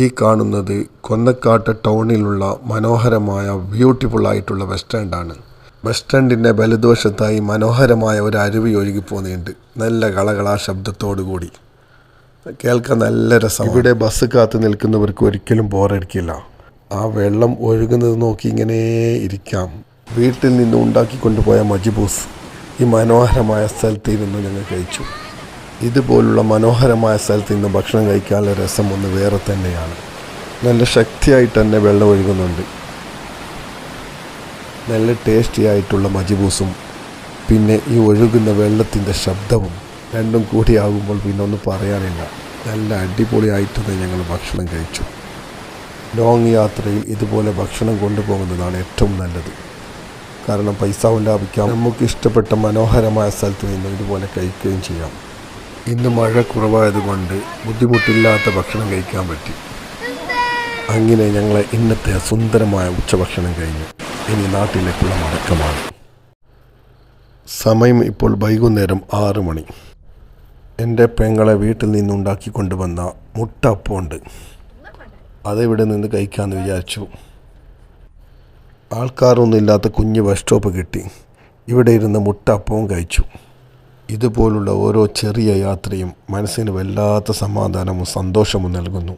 ഈ കാണുന്നത് കൊന്നക്കാട്ട് ടൗണിലുള്ള മനോഹരമായ ബ്യൂട്ടിഫുൾ ആയിട്ടുള്ള ബസ് സ്റ്റാൻഡാണ്. ബസ് സ്റ്റാൻഡിൻ്റെ വലതുവശത്തായി മനോഹരമായ ഒരു അരുവി ഒഴുകി പോകുന്നുണ്ട്. നല്ല കളകളാ ശബ്ദത്തോടു കൂടി കേൾക്കാൻ നല്ല രസം. ഇവിടെ ബസ് കാത്തു നിൽക്കുന്നവർക്ക് ഒരിക്കലും ബോറടിക്കില്ല. ആ വെള്ളം ഒഴുകുന്നത് നോക്കി ഇങ്ങനെ ഇരിക്കാം. വീട്ടിൽ നിന്ന് ഉണ്ടാക്കിക്കൊണ്ടുപോയ മജ്ബൂസ് ഈ മനോഹരമായ സ്ഥലത്ത് ഇരുന്ന് ഞങ്ങൾ കഴിച്ചു. ഇതുപോലുള്ള മനോഹരമായ സ്ഥലത്ത് നിന്ന് ഭക്ഷണം കഴിക്കാനുള്ള രസം ഒന്ന് വേറെ തന്നെയാണ്. നല്ല ശക്തിയായിട്ട് തന്നെ വെള്ളം ഒഴുകുന്നുണ്ട്. നല്ല ടേസ്റ്റി ആയിട്ടുള്ള മജ്ബൂസും പിന്നെ ഈ ഒഴുകുന്ന വെള്ളത്തിൻ്റെ ശബ്ദവും രണ്ടും കൂടിയാകുമ്പോൾ പിന്നെ ഒന്നും പറയാനില്ല. നല്ല അടിപൊളിയായിട്ട് ഞങ്ങൾ ഭക്ഷണം കഴിച്ചു. ലോങ് യാത്രയിൽ ഇതുപോലെ ഭക്ഷണം കൊണ്ടുപോകുന്നതാണ് ഏറ്റവും നല്ലത്. കാരണം പൈസ ലാഭിക്കാം. നമുക്ക് ഇഷ്ടപ്പെട്ട മനോഹരമായ സ്ഥലത്ത് നിന്ന് ഇതുപോലെ കഴിക്കുകയും ചെയ്യാം. ഇന്ന് മഴ കുറവായതുകൊണ്ട് ബുദ്ധിമുട്ടില്ലാത്ത ഭക്ഷണം കഴിക്കാൻ പറ്റി. അങ്ങനെ ഞങ്ങളെ ഇന്നത്തെ സുന്ദരമായ ഉച്ചഭക്ഷണം കഴിഞ്ഞു. ഇനി നാട്ടിലേക്കുള്ള മടക്കമാണ്. സമയം ഇപ്പോൾ വൈകുന്നേരം 6 മണി. എൻ്റെ പെങ്ങളെ വീട്ടിൽ നിന്നുണ്ടാക്കി കൊണ്ടുവന്ന മുട്ട അപ്പമുണ്ട്. അതിവിടെ നിന്ന് കഴിക്കാമെന്ന് വിചാരിച്ചു. ആൾക്കാരൊന്നും ഇല്ലാത്ത കുഞ്ഞ് ബസ് സ്റ്റോപ്പ് കിട്ടി. ഇവിടെ ഇരുന്ന് മുട്ട അപ്പവും കഴിച്ചു. ഇതുപോലുള്ള ഓരോ ചെറിയ യാത്രയും മനസ്സിന് വല്ലാത്ത സമാധാനവും സന്തോഷവും നൽകുന്നു.